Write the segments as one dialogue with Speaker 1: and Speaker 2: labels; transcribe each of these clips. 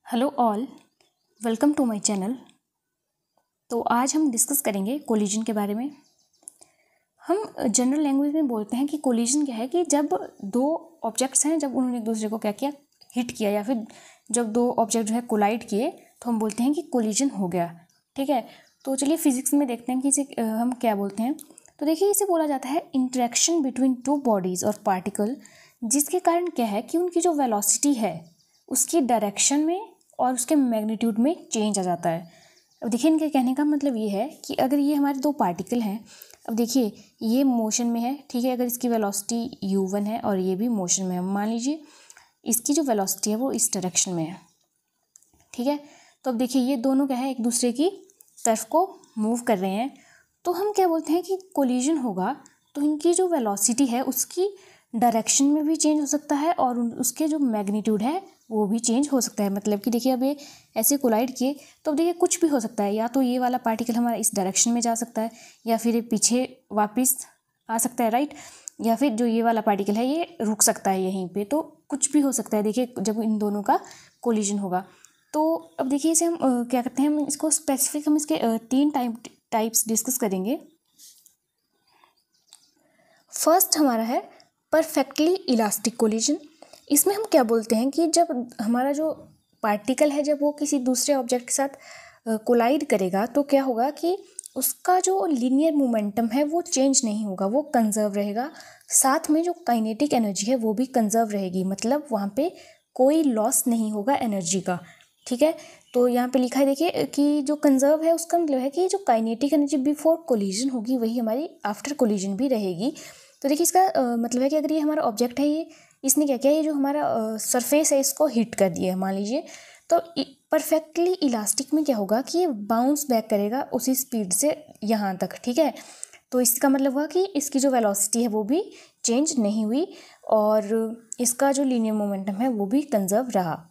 Speaker 1: Hello all, welcome to my channel. तो आज हम डिस्कस करेंगे कोलिजन के बारे में। हम जनरल लैंग्वेज में बोलते हैं कि कोलिजन क्या है कि जब दो ऑब्जेक्ट्स हैं, जब उन्होंने एक दूसरे को क्या किया, हिट किया, या फिर जब दो ऑब्जेक्ट जो है कोलाइड किए तो हम बोलते हैं कि कोलिजन हो गया। ठीक है, तो चलिए फिजिक्स में देखते हैं कि इसे हम क्या बोलते हैं। तो देखिए, इसे बोला जाता है इंटरेक्शन बिटवीन टू बॉडीज़ और पार्टिकल, जिसके कारण क्या है कि उनकी जो वेलोसिटी है उसकी डायरेक्शन में और उसके मैग्नीट्यूड में चेंज आ जाता है। अब देखिए, इनके कहने का मतलब ये है कि अगर ये हमारे दो पार्टिकल हैं, अब देखिए ये मोशन में है, ठीक है, अगर इसकी वेलोसिटी u1 है और ये भी मोशन में है, मान लीजिए इसकी जो वेलोसिटी है वो इस डायरेक्शन में है, ठीक है। तो अब देखिए ये दोनों क्या है, एक दूसरे की तरफ को मूव कर रहे हैं, तो हम क्या बोलते हैं कि कोलिजन होगा। तो इनकी जो वेलोसिटी है उसकी डायरेक्शन में भी चेंज हो सकता है और उसके जो मैग्नीट्यूड है वो भी चेंज हो सकता है। मतलब कि देखिए, अब ये ऐसे कोलाइड किए तो अब देखिए कुछ भी हो सकता है, या तो ये वाला पार्टिकल हमारा इस डायरेक्शन में जा सकता है, या फिर ये पीछे वापस आ सकता है, राइट, या फिर जो ये वाला पार्टिकल है ये रुक सकता है यहीं पे। तो कुछ भी हो सकता है देखिए जब इन दोनों का कोलिजन होगा। तो अब देखिए इसे हम क्या करते हैं, हम इसको स्पेसिफिक, हम इसके तीन टाइप्स डिस्कस करेंगे। फर्स्ट हमारा है परफेक्टली इलास्टिक कोलिजन। इसमें हम क्या बोलते हैं कि जब हमारा जो पार्टिकल है जब वो किसी दूसरे ऑब्जेक्ट के साथ कोलाइड करेगा तो क्या होगा कि उसका जो लीनियर मोमेंटम है वो चेंज नहीं होगा, वो कंजर्व रहेगा। साथ में जो काइनेटिक एनर्जी है वो भी कंजर्व रहेगी, मतलब वहाँ पे कोई लॉस नहीं होगा एनर्जी का। ठीक है, तो यहाँ पे लिखा है देखिए कि जो कंजर्व है उसका मतलब है कि जो काइनेटिक एनर्जी बिफोर कोलिजन होगी वही हमारी आफ्टर कोलिजन भी रहेगी। तो देखिए इसका मतलब है कि अगर ये हमारा ऑब्जेक्ट है, ये इसने क्या किया, ये जो हमारा सरफेस है इसको हिट कर दिया है मान लीजिए, तो परफेक्टली इलास्टिक में क्या होगा कि ये बाउंस बैक करेगा उसी स्पीड से यहाँ तक। ठीक है, तो इसका मतलब हुआ कि इसकी जो वेलोसिटी है वो भी चेंज नहीं हुई और इसका जो लीनियर मोमेंटम है वो भी कंजर्व रहा।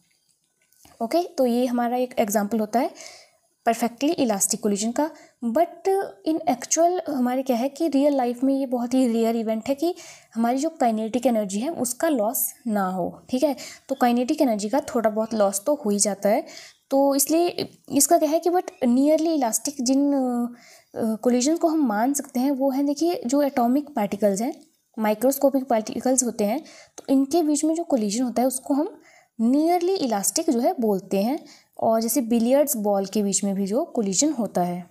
Speaker 1: ओके, तो ये हमारा एक एग्जाम्पल होता है परफेक्टली इलास्टिक कोलिजन का। बट इन एक्चुअल हमारे क्या है कि रियल लाइफ में ये बहुत ही रेयर इवेंट है कि हमारी जो काइनेटिक एनर्जी है उसका लॉस ना हो। ठीक है, तो काइनेटिक एनर्जी का थोड़ा बहुत लॉस तो हो ही जाता है, तो इसलिए इसका क्या है कि बट नियरली इलास्टिक जिन कोलिजन को हम मान सकते हैं वो हैं, देखिए जो एटॉमिक पार्टिकल्स हैं, माइक्रोस्कोपिक पार्टिकल्स होते हैं, तो इनके बीच में जो कोलिजन होता है उसको हम नियरली इलास्टिक जो है बोलते हैं। और जैसे बिलियर्ड्स बॉल के बीच में भी जो कोलिजन होता है।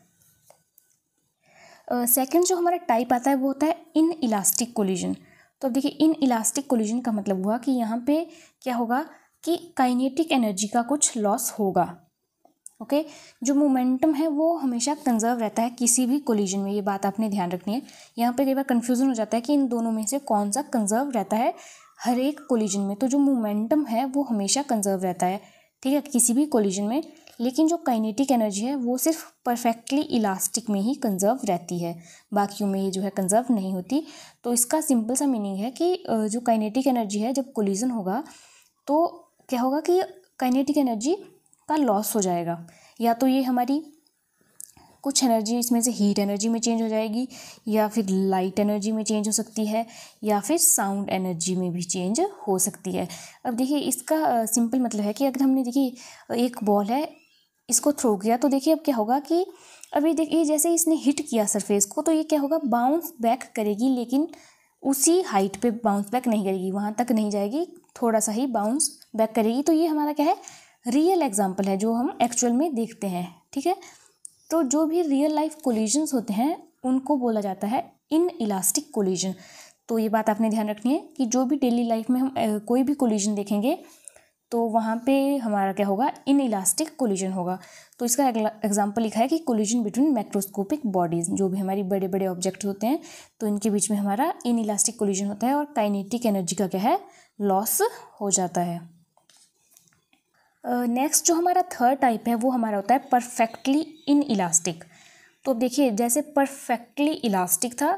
Speaker 1: सेकंड जो हमारा टाइप आता है वो होता है इन इलास्टिक कोलिजन। तो अब देखिए इन इलास्टिक कोलिजन का मतलब हुआ कि यहाँ पे क्या होगा कि काइनेटिक एनर्जी का कुछ लॉस होगा। ओके, जो मोमेंटम है वो हमेशा कंजर्व रहता है किसी भी कोलिजन में, ये बात आपने ध्यान रखनी है। यहाँ पे कई बार कन्फ्यूजन हो जाता है कि इन दोनों में से कौन सा कंजर्व रहता है हर एक कोलिजन में। तो जो मोमेंटम है वो हमेशा कंजर्व रहता है, ठीक है, किसी भी कोलिजन में, लेकिन जो काइनेटिक एनर्जी है वो सिर्फ परफेक्टली इलास्टिक में ही कंजर्व रहती है, बाकियों में ये जो है कंजर्व नहीं होती। तो इसका सिंपल सा मीनिंग है कि जो काइनेटिक एनर्जी है जब कोलिजन होगा तो क्या होगा कि काइनेटिक एनर्जी का लॉस हो जाएगा, या तो ये हमारी कुछ एनर्जी इसमें से हीट एनर्जी में चेंज हो जाएगी, या फिर लाइट एनर्जी में चेंज हो सकती है, या फिर साउंड एनर्जी में भी चेंज हो सकती है। अब देखिए इसका सिंपल मतलब है कि अगर हमने देखिए एक बॉल है, इसको थ्रो किया, तो देखिए अब क्या होगा कि अभी देखिए जैसे इसने हिट किया सरफेस को तो ये क्या होगा, बाउंस बैक करेगी, लेकिन उसी हाइट पे बाउंस बैक नहीं करेगी, वहाँ तक नहीं जाएगी, थोड़ा सा ही बाउंस बैक करेगी। तो ये हमारा क्या है, रियल एग्जाम्पल है जो हम एक्चुअल में देखते हैं। ठीक है, तो जो भी रियल लाइफ कोलिजन्स होते हैं उनको बोला जाता है इन इलास्टिक कोलिजन। तो ये बात आपने ध्यान रखनी है कि जो भी डेली लाइफ में हम कोई भी कोलिजन देखेंगे तो वहाँ पे हमारा क्या होगा, इन इलास्टिक कोलिजन होगा। तो इसका एग्जांपल लिखा है कि कोलिजन बिटवीन मैक्रोस्कोपिक बॉडीज़, जो भी हमारी बड़े बड़े ऑब्जेक्ट होते हैं तो इनके बीच में हमारा इन इलास्टिक कोलिजन होता है और काइनेटिक एनर्जी का क्या है, लॉस हो जाता है। नेक्स्ट जो हमारा थर्ड टाइप है वो हमारा होता है परफेक्टली इन इलास्टिक। तो अब देखिए जैसे परफेक्टली इलास्टिक था,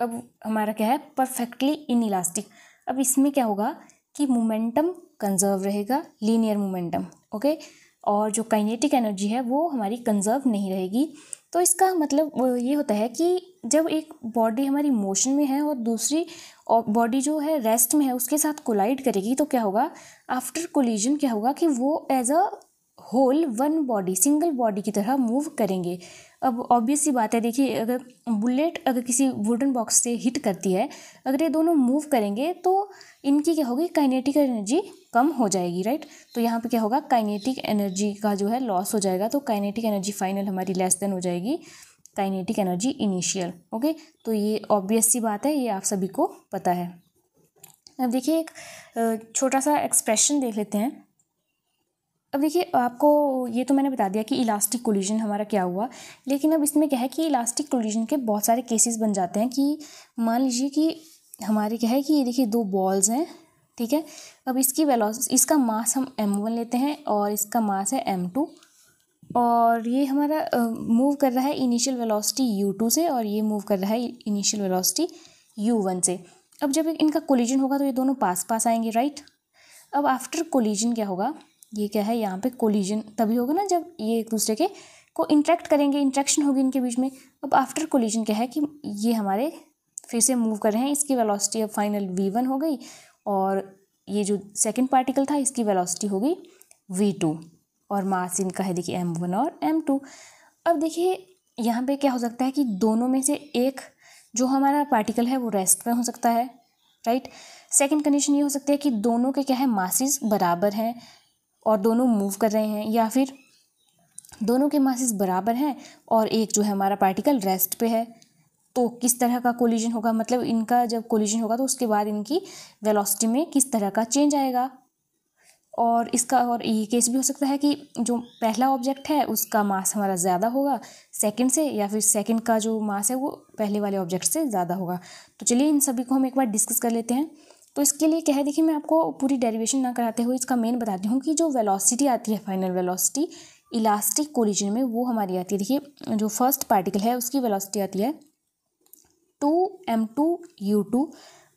Speaker 1: अब हमारा क्या है परफेक्टली इन इलास्टिक। अब इसमें क्या होगा कि मोमेंटम कंजर्व रहेगा, लीनियर मोमेंटम, ओके, और जो काइनेटिक एनर्जी है वो हमारी कंजर्व नहीं रहेगी। तो इसका मतलब ये होता है कि जब एक बॉडी हमारी मोशन में है और दूसरी बॉडी जो है रेस्ट में है उसके साथ कोलाइड करेगी तो क्या होगा, आफ्टर कोलिजन क्या होगा कि वो as a whole one body, single body की तरह मूव करेंगे। अब ऑब्वियस सी बात है, देखिए अगर बुलेट अगर किसी वुडन बॉक्स से हिट करती है, अगर ये दोनों मूव करेंगे तो इनकी क्या होगी, काइनेटिक एनर्जी कम हो जाएगी, राइट। तो यहाँ पे क्या होगा, काइनेटिक एनर्जी का जो है लॉस हो जाएगा। तो काइनेटिक एनर्जी फाइनल हमारी लेस देन हो जाएगी काइनेटिक एनर्जी इनिशियल। ओके, तो ये ऑब्वियस सी बात है, ये आप सभी को पता है। अब देखिए एक छोटा सा एक्सप्रेशन देख लेते हैं। अब देखिए आपको ये तो मैंने बता दिया कि इलास्टिक कोलिजन हमारा क्या हुआ, लेकिन अब इसमें क्या है कि इलास्टिक कोलिजन के बहुत सारे केसेस बन जाते हैं। कि मान लीजिए कि हमारे क्या है कि ये देखिए दो बॉल्स हैं, ठीक है। अब इसकी वेलोसिटी, इसका मास हम m1 लेते हैं और इसका मास है m2, और ये हमारा मूव कर रहा है इनिशियल वेलोसिटी u2 से, और ये मूव कर रहा है इनिशियल वेलोसिटी u1 से। अब जब इनका कोलिजन होगा तो ये दोनों पास पास आएंगे, राइट। अब आफ्टर कोलिजन क्या होगा, ये क्या है, यहाँ पे कोलिजन तभी होगा ना जब ये एक दूसरे के को इंटरेक्ट करेंगे, इंटरेक्शन होगी इनके बीच में। अब आफ्टर कोलिजन क्या है कि ये हमारे फिर से मूव कर रहे हैं, इसकी वेलोसिटी अब फाइनल v1 हो गई, और ये जो सेकंड पार्टिकल था इसकी वेलोसिटी हो गई v2, और मास इनका है देखिए m1 और m2। अब देखिए यहाँ पे क्या हो सकता है कि दोनों में से एक जो हमारा पार्टिकल है वो रेस्ट में हो सकता है, राइट। सेकंड कंडीशन ये हो सकती है कि दोनों के क्या है, मासेस बराबर हैं और दोनों मूव कर रहे हैं, या फिर दोनों के मासेस बराबर हैं और एक जो है हमारा पार्टिकल रेस्ट पे है। तो किस तरह का कोलिजन होगा, मतलब इनका जब कोलिजन होगा तो उसके बाद इनकी वेलोसिटी में किस तरह का चेंज आएगा। और इसका और ये केस भी हो सकता है कि जो पहला ऑब्जेक्ट है उसका मास हमारा ज़्यादा होगा सेकंड से, या फिर सेकंड का जो मास है वो पहले वाले ऑब्जेक्ट से ज़्यादा होगा। तो चलिए इन सभी को हम एक बार डिस्कस कर लेते हैं। तो इसके लिए क्या है, देखिए मैं आपको पूरी डेरिवेशन ना कराते हुए इसका मेन बताती हूँ कि जो वेलोसिटी आती है, फाइनल वेलोसिटी इलास्टिक कोलिजन में, वो हमारी आती है। देखिए जो फर्स्ट पार्टिकल है उसकी वेलोसिटी आती है 2m2u2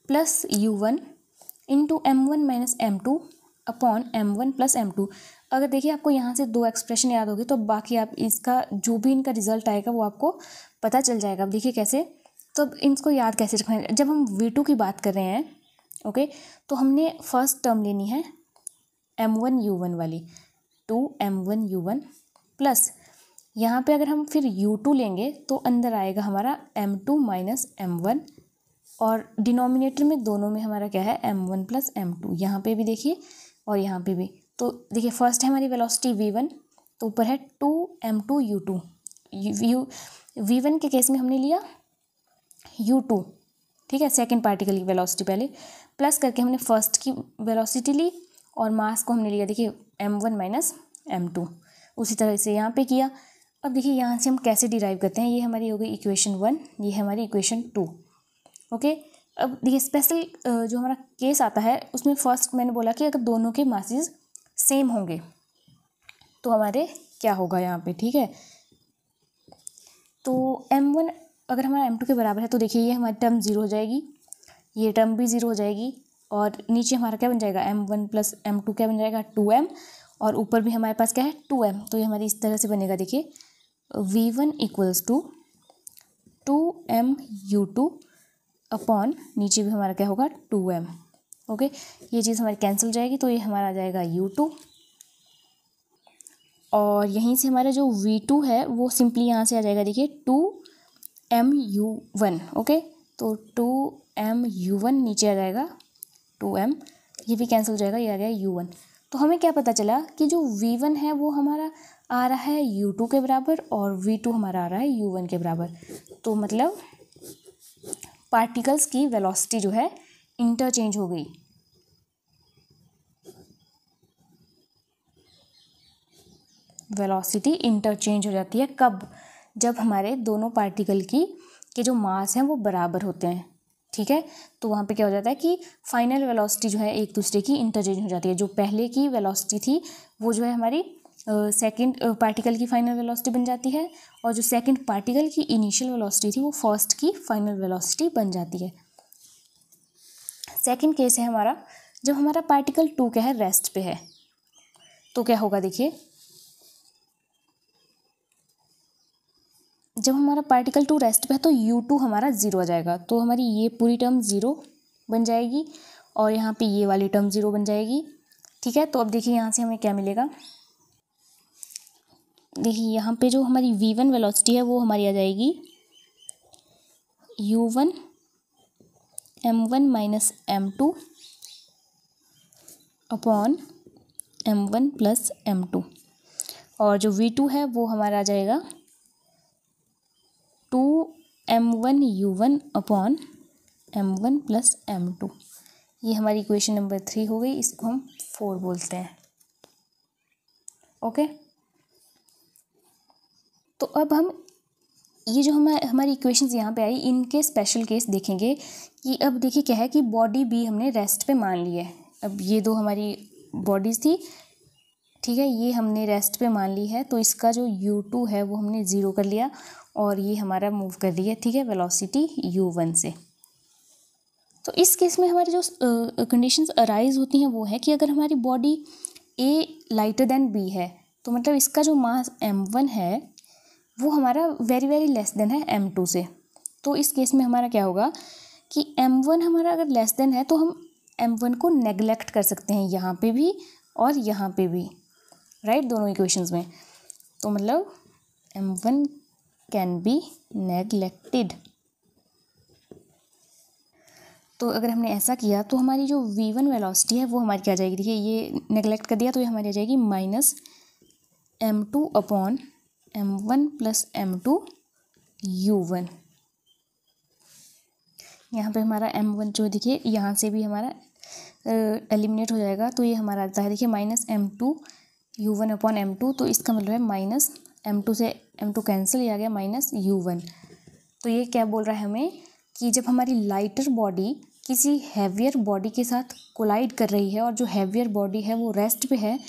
Speaker 1: plus u1 into m1 minus m2 upon m1 plus m2। अगर देखिए आपको यहाँ से दो एक्सप्रेशन याद होगी तो बाकी आप इसका जो भी इनका रिजल्ट आएगा वो आपको पता चल जाएगा। अब देखिए कैसे, तो अब इनको याद कैसे रखना है। जब हम v2 की बात कर रहे हैं, ओके, तो हमने फर्स्ट टर्म लेनी है m1u1 वाली, 2m1u1 प्लस यहाँ पे अगर हम फिर u2 लेंगे तो अंदर आएगा हमारा m2 माइनस m1, और डिनोमिनेटर में दोनों में हमारा क्या है, m1 प्लस m2। यहाँ पे भी देखिए और यहाँ पे भी। तो देखिए फर्स्ट है हमारी वेलोसिटी v1, तो ऊपर है 2m2u2। v1 के केस में हमने लिया u2, ठीक है, सेकंड पार्टिकल की वेलोसिटी पहले, प्लस करके हमने फर्स्ट की वेलोसिटी ली, और मास को हमने लिया देखिए m1 माइनस m2। उसी तरह से यहाँ पे किया। अब देखिए यहाँ से हम कैसे डिराइव करते हैं, ये हमारी हो गई इक्वेशन 1, ये हमारी इक्वेशन 2। ओके, अब देखिए स्पेशल जो हमारा केस आता है उसमें फर्स्ट मैंने बोला कि अगर दोनों के मासेस सेम होंगे तो हमारे क्या होगा यहाँ पे, ठीक है। तो m1 अगर हमारा m2 के बराबर है तो देखिए ये हमारी टर्म 0 हो जाएगी, ये टर्म भी 0 हो जाएगी, और नीचे हमारा क्या बन जाएगा, m1 प्लस m2 क्या बन जाएगा, 2m, और ऊपर भी हमारे पास क्या है 2m। तो ये हमारी इस तरह से बनेगा, देखिए v1 equals to 2m u2 upon नीचे भी हमारा क्या होगा 2m। ओके, ये चीज़ हमारी कैंसिल जाएगी, तो ये हमारा आ जाएगा u2, और यहीं से हमारा जो v2 है वो सिंपली यहाँ से आ जाएगा, देखिए 2mu1। ओके, तो 2mu1 नीचे आ जाएगा 2m, ये भी कैंसिल हो जाएगा, ये आ गया u1। तो हमें क्या पता चला कि जो v1 है वो हमारा आ रहा है u2 के बराबर, और v2 हमारा आ रहा है u1 के बराबर। तो मतलब पार्टिकल्स की वेलोसिटी जो है इंटरचेंज हो गई। वेलोसिटी इंटरचेंज हो जाती है कब, जब हमारे दोनों पार्टिकल के जो मास हैं वो बराबर होते हैं, ठीक है। तो वहाँ पे क्या हो जाता है कि फाइनल वेलोसिटी जो है एक दूसरे की इंटरचेंज हो जाती है। जो पहले की वेलोसिटी थी वो जो है हमारी सेकंड पार्टिकल की फाइनल वेलोसिटी बन जाती है, और जो सेकंड पार्टिकल की इनिशियल वेलोसिटी थी वो फर्स्ट की फाइनल वेलोसिटी बन जाती है। सेकंड केस है हमारा जब हमारा पार्टिकल 2 क्या है, रेस्ट पे है, तो क्या होगा, देखिए जब हमारा पार्टिकल 2 रेस्ट पे है तो u2 हमारा 0 आ जाएगा, तो हमारी ये पूरी टर्म 0 बन जाएगी, और यहाँ पे ये वाली टर्म 0 बन जाएगी, ठीक है। तो अब देखिए यहाँ से हमें क्या मिलेगा, देखिए यहाँ पे जो हमारी v1 वेलोसिटी है वो हमारी आ जाएगी u1 m1 minus m2 upon m1 plus m2, और जो v2 है वो हमारा आ जाएगा 2m1 u1 upon m1 plus m2। ये हमारी इक्वेशन नंबर 3 हो गई, इसको हम 4 बोलते हैं। ओके, तो अब हम ये जो हमारी इक्वेशंस यहाँ पे आई, इनके स्पेशल केस देखेंगे कि अब देखिए क्या है कि बॉडी बी हमने रेस्ट पे मान ली है। अब ये दो हमारी बॉडीज़ थी, ठीक है, ये हमने रेस्ट पे मान ली है, तो इसका जो u2 है वो हमने 0 कर लिया और ये हमारा मूव कर रही है, ठीक है, वेलोसिटी u1 से। तो इस केस में हमारी जो कंडीशंस अराइज होती हैं वो है कि अगर हमारी बॉडी ए लाइटर देन बी है, तो मतलब इसका जो मास m1 है वो हमारा वेरी वेरी लेस देन है m2 से। तो इस केस में हमारा क्या होगा कि m1 हमारा अगर लेस देन है तो हम m1 को नेगलेक्ट कर सकते हैं यहाँ पे भी और यहाँ पे भी, राइट, दोनों इक्वेशंस में। तो मतलब m1 कैन बी नेगलेक्टेड। तो अगर हमने ऐसा किया तो हमारी जो v1 वेलोसिटी है वो हमारी क्या आ जाएगी, देखिए ये नेगलेक्ट कर दिया तो ये हमारी आ जाएगी minus m2 upon m1 plus m2 u1। यहाँ पे हमारा m1 जो देखिए यहाँ से भी हमारा एलिमिनेट हो जाएगा, तो ये हमारा आता है देखिए minus m2 u1 upon m2, तो इसका मतलब है माइनस m2 से m2 कैंसिल, ही आ गया माइनस u1। तो ये क्या बोल रहा है हमें कि जब हमारी लाइटर बॉडी किसी हैवियर बॉडी के साथ कोलाइड कर रही है और जो हैवियर बॉडी है वो रेस्ट पे है,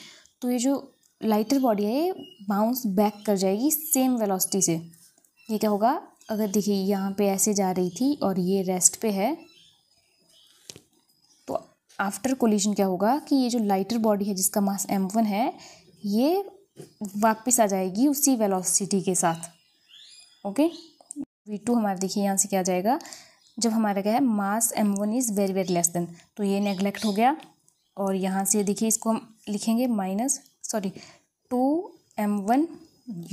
Speaker 1: तो ये जो लाइटर बॉडी है ये बाउंस बैक कर जाएगी सेम वेलोसिटी से। ये क्या होगा, अगर देखिए यहाँ पे ऐसे जा रही थी और ये रेस्ट पे है, तो आफ्टर कोलिजन क्या होगा कि ये जो लाइटर बॉडी है जिसका मास m1 है ये वापस आ जाएगी उसी वेलोसिटी के साथ। ओके, v2 हमारा देखिए यहाँ से क्या आ जाएगा, जब हमारा क्या है मास m1 is very very less than, तो ये नेगलेक्ट हो गया और यहाँ से देखिए इसको हम लिखेंगे minus 2m1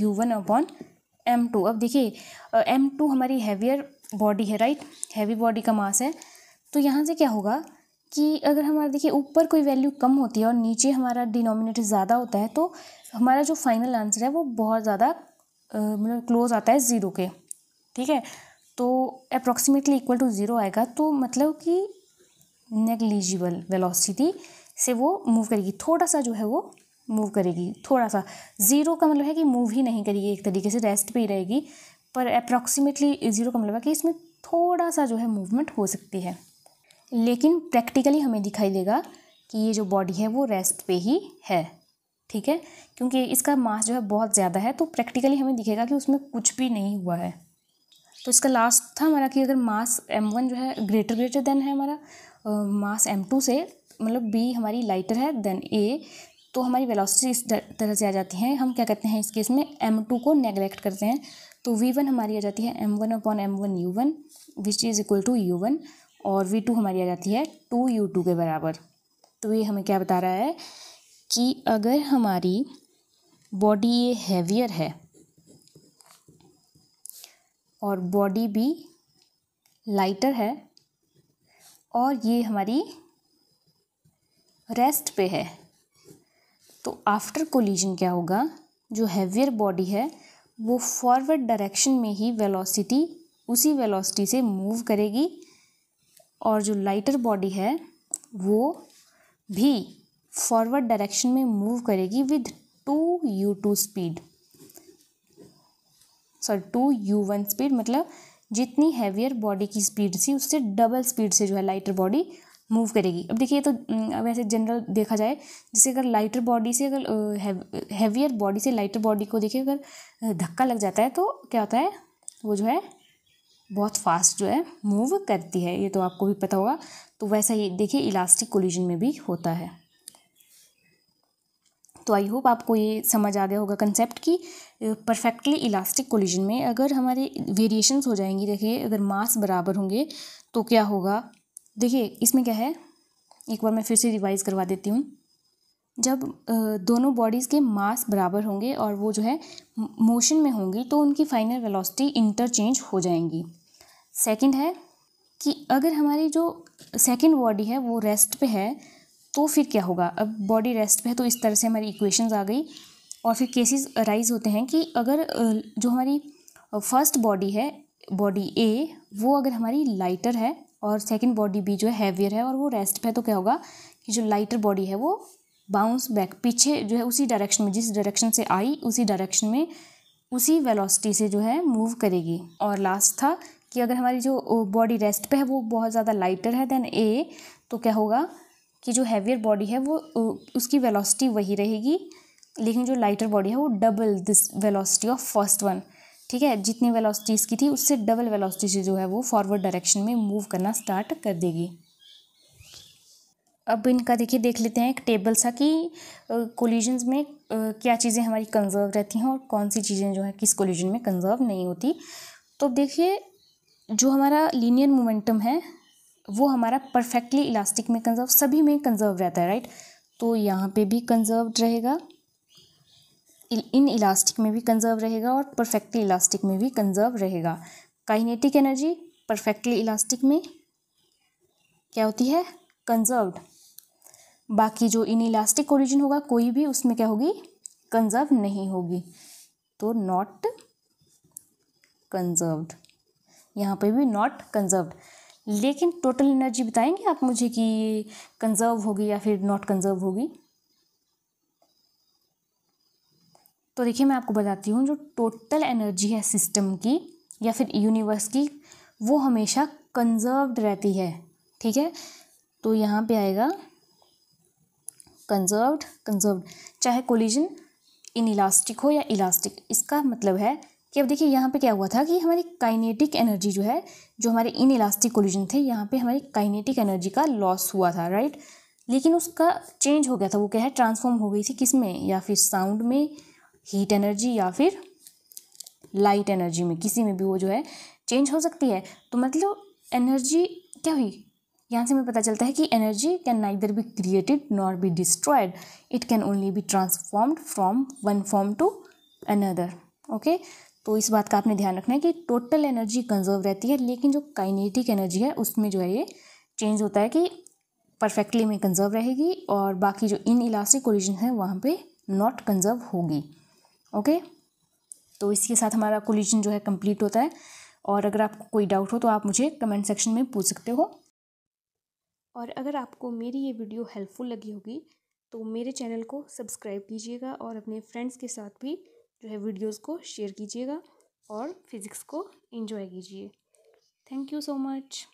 Speaker 1: u1 upon m2। अब देखिए m2 हमारी हैवियर बॉडी है, राइट, हैवी बॉडी का मास है, तो यहाँ से क्या होगा कि अगर हमारा देखिए ऊपर कोई वैल्यू कम होती है और नीचे हमारा डिनोमिनेटर ज़्यादा होता है, तो हमारा जो फाइनल आंसर है वो बहुत ज़्यादा मतलब क्लोज आता है 0 के, ठीक है, तो अप्रॉक्सीमेटली इक्वल टू 0 आएगा, तो मतलब कि नेग्लिजिबल वेलोसिटी से वो मूव करेगी, थोड़ा सा जो है वो मूव करेगी, थोड़ा सा। 0 का मतलब है कि मूव ही नहीं करेगी, एक तरीके से रेस्ट पे ही रहेगी, पर अप्रॉक्सीमेटली 0 का मतलब है कि इसमें थोड़ा सा जो है मूवमेंट हो सकती है, लेकिन प्रैक्टिकली हमें दिखाई देगा कि ये जो बॉडी है वो रेस्ट पे ही है, ठीक है, क्योंकि इसका मास जो है बहुत ज़्यादा है, तो प्रैक्टिकली हमें दिखेगा कि उसमें कुछ भी नहीं हुआ है। तो इसका लास्ट था हमारा कि अगर मास m1 जो है ग्रेटर देन है हमारा मास m2 से, मतलब b हमारी लाइटर है देन a, तो हमारी वेलोसिटी इस तरह से आ जाती है। हम क्या करते हैं इस केस में m2 को नेगलेक्ट करते हैं, तो v1 हमारी आ जाती है m1 upon m1 u1 which is equal to u1, और v2 हमारी आ जाती है 2u2 के बराबर। तो ये हमें क्या बता रहा है कि अगर हमारी बॉडी ये हैवियर है और बॉडी भी लाइटर है और ये हमारी रेस्ट पे है, तो आफ्टर कोलिजन क्या होगा, जो हैवियर बॉडी है वो फॉरवर्ड डायरेक्शन में ही वेलोसिटी उसी वेलोसिटी से मूव करेगी, और जो लाइटर बॉडी है वो भी फॉरवर्ड डायरेक्शन में मूव करेगी with 2u2 speed, sorry 2u1 speed, मतलब जितनी हैवियर बॉडी की स्पीड थी उससे डबल स्पीड से जो है लाइटर बॉडी मूव करेगी। अब देखिए तो वैसे जनरल देखा जाए, जैसे अगर लाइटर बॉडी से अगर हैवियर बॉडी से लाइटर बॉडी को देखिए अगर धक्का लग जाता है तो क्या होता है, वो जो है बहुत फास्ट जो है मूव करती है, ये तो आपको भी पता होगा। तो वैसा ही देखिए इलास्टिक कोलिजन में भी होता है। तो आई होप आपको ये समझ आ गया होगा कंसेप्ट कि परफेक्टली इलास्टिक कोलिजन में अगर हमारे वेरिएशंस हो जाएंगी, देखिए अगर मास बराबर होंगे तो क्या होगा, देखिए इसमें क्या है, एक बार मैं फिर से रिवाइज करवा देती हूँ। जब दोनों बॉडीज़ के मास बराबर होंगे और वो जो है मोशन में होंगी तो उनकी फाइनल वेलोसिटी इंटरचेंज हो जाएंगी। सेकंड है कि अगर हमारी जो सेकंड बॉडी है वो रेस्ट पे है तो फिर क्या होगा। अब बॉडी रेस्ट पे है तो इस तरह से हमारी इक्वेशंस आ गई और फिर केसेस अराइज होते हैं कि अगर जो हमारी फर्स्ट बॉडी है, बॉडी ए, वो अगर हमारी लाइटर है और सेकंड बॉडी बी जो है हैवियर है और वो रेस्ट पे है तो क्या होगा कि जो लाइटर बॉडी है वो बाउंस बैक पीछे जो है उसी डायरेक्शन में, जिस डायरेक्शन से आई उसी डायरेक्शन में उसी वेलोसिटी से जो है मूव करेगी। और लास्ट था कि अगर हमारी जो बॉडी रेस्ट पे है वो बहुत ज़्यादा लाइटर है देन ए, तो क्या होगा कि जो हैवियर बॉडी है वो उसकी वेलोसिटी वही रहेगी, लेकिन जो लाइटर बॉडी है वो double this velocity of first one, ठीक है, जितनी वेलोसिटी इसकी थी उससे डबल वेलोसिटी से जो है वो फॉरवर्ड डायरेक्शन में मूव करना स्टार्ट कर देगी। अब इनका देख लेते हैं एक टेबल सा कि कोलिजन्स में क्या चीज़ें हमारी कंजर्व रहती हैं और कौन सी चीज़ें जो है किस कोलिजन में कंजर्व नहीं होती। तो देखिए जो हमारा लीनियर मोमेंटम है वो हमारा परफेक्टली इलास्टिक में कंजर्व, सभी में कंजर्व रहता है, राइट। तो यहाँ पे भी कंजर्व्ड रहेगा, इन इलास्टिक में भी कंजर्व रहेगा और परफेक्टली इलास्टिक में भी कंजर्व रहेगा। काइनेटिक एनर्जी परफेक्टली इलास्टिक में क्या होती है, कंजर्व्ड। बाकी जो इन इलास्टिक कोलिजन होगा कोई भी उसमें क्या होगी, कंजर्व नहीं होगी, तो नॉट कंजर्व्ड, यहाँ पे भी नॉट कंजर्व्ड। लेकिन टोटल एनर्जी बताएंगे आप मुझे कि कंजर्व होगी या फिर नॉट कंजर्व होगी। तो देखिए मैं आपको बताती हूँ, जो टोटल एनर्जी है सिस्टम की या फिर यूनिवर्स की वो हमेशा कंजर्व्ड रहती है, ठीक है। तो यहाँ पे आएगा कंजर्व्ड, चाहे कोलिजन इन इलास्टिक हो या इलास्टिक। इसका मतलब है कि अब देखिए यहाँ पे क्या हुआ था कि हमारी काइनेटिक एनर्जी जो है, जो हमारे इन इलास्टिक कोलिजन थे यहाँ पे हमारी काइनेटिक एनर्जी का लॉस हुआ था, राइट। लेकिन उसका चेंज हो गया था, वो क्या है, ट्रांसफॉर्म हो गई थी किस में, या फिर साउंड में, हीट एनर्जी या फिर लाइट एनर्जी में, किसी में भी वो जो है चेंज हो सकती है। तो मतलब एनर्जी क्या हुई, यहाँ से हमें पता चलता है कि energy can neither be created nor be destroyed, it can only be transformed from one form to another. Okay, तो इस बात का आपने ध्यान रखना है कि टोटल एनर्जी कंजर्व रहती है, लेकिन जो काइनेटिक एनर्जी है उसमें जो है ये चेंज होता है कि परफेक्टली में कंजर्व रहेगी और बाकी जो इन इलास्टिक कोलिजन है वहाँ पे नॉट कंजर्व होगी। ओके, तो इसके साथ हमारा कोलिजन जो है कंप्लीट होता है। और अगर आपको कोई डाउट हो तो आप मुझे कमेंट सेक्शन में पूछ सकते हो। और अगर आपको मेरी ये वीडियो हेल्पफुल लगी होगी तो मेरे चैनल को सब्सक्राइब कीजिएगा और अपने फ्रेंड्स के साथ भी जो है वीडियोस को शेयर कीजिएगा और फिज़िक्स को एंजॉय कीजिए। Thank you so much.